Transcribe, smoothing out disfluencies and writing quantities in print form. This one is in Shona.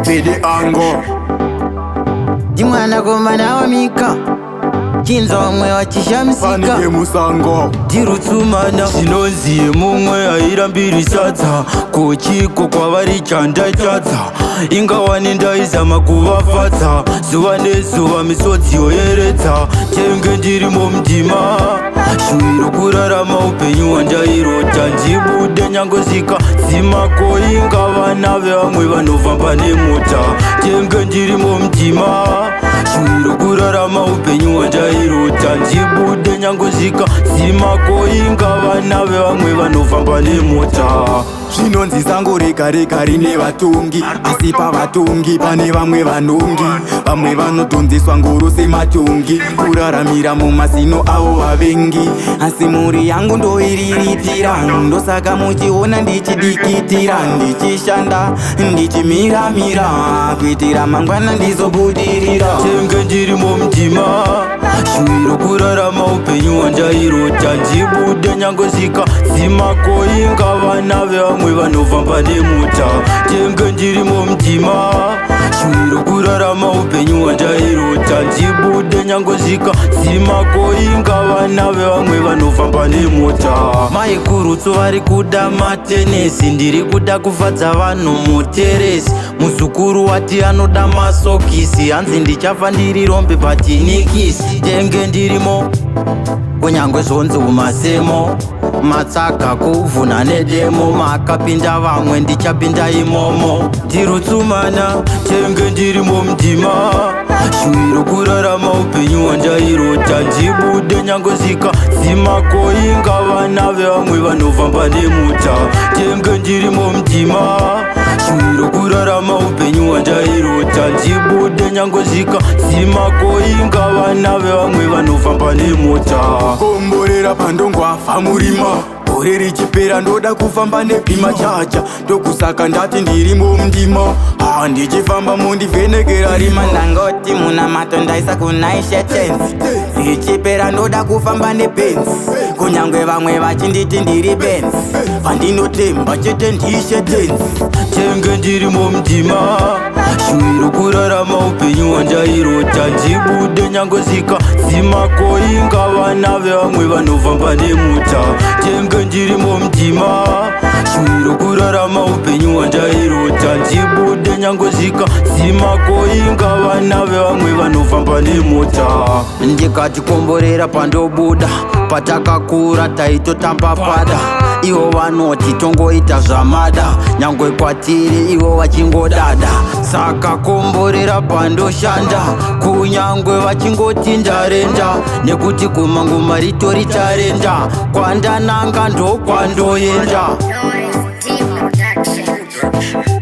Pidi ango Jimwana komana wa mika Chinzo mwe wachishamsika Panike musango Jirutsumana Sinonziye mumwe airambiri sadza Kochiko kwavari chanda chadza Ingawani ndaizama kuvafadza Zuva nezuva misodzi yoyeredza Chenge ndirimo mdima Shuwiro kurarama upenyu wandairota Njibude nyangozika zimako Ingavana vevamwe vanovamba nemota Chenge ndirimo mdima Shuwiro kurarama upenyu wandairota Njibude nyangozika zimako Ingavana vevamwe vanovamba nemota Zvinonzi sango rega rega rine vatungi Asi pavatungi pane vamwe vanungi Vamwe vanotonzeswa ngoro sematungi Kuraramira mumazino avo vavengi Asi mhuri yangu ndoiriritira Ndosaka muchiona ndichidikitira Ndichishanda ndichimiramira Kuitira mangwana ndizobudirira Chenge ndirimo mdima Shuwiro kurarama upenyu wandairota Njibude nyangozika zimako Ingavana vevamwe vanovamba nemota Chenge ndirimo mdima Shuwiro kurarama upenyu wandairota Njibude nyangozika zimako Ingavana vevamwe vanovamba nemota Maikurutsu vari kuda matenesi Ndiri kuda kufadza vanhu muteresi Muzukuru wati anoda masokisi Hanzi ndichafa ndiri rombe patinikisi Chenge ndirimo kunyangwe zvonzi umasemo Matsaga kuvhuna nedemo Makapinda vamwe ndichapinda imomo Ndirutsumana Chenge ndirimo mdima Shuwiro kurarama upenyu wandairota Njibude nyangozika zimako Ingavana vevamwe vanovamba nemota Chenge ndirimo mdima Shuwiro kurarama upenyu wandairota Njibude nyangozika zimako Ingavana vevamwe vanovamba nemota Komborera pandongwafa murima gore richipera ndoda kufamba nebhima chacha ndokusaka ndati ndirimo mndima ndichifamba mundivhenekera rima Ndangoti muna mato ndaisa kunaishe tenzi Richipera ndoda kufamba nebenzi Kunyangwe vamwe vachinditi ndiri benzi Vandinotemba chete ndiishe tenzi Chenge ndirimo mdima Shuwiro kurarama upenyu wandairota Njibude nyangozika zimako Ingavana vevamwe vanovamba nemota Chenge ndirimo mdima Shuwiro kurarama upenyu wandairota Njibude nyangozika zimako Ingavana vevamwe vanovamba nemota Ndikati komborera pandobuda Patakakura taitotamba pada Ivo vanoti tongoita zvamada Nyangwe kwatiri ivo vachingodada Saka komborera pandoshanda Kunyangwe vachingoti ndarenda Nekuti kumangoma ritori tarenda Kwandananga ndo kwandoenda Noise Deep Production.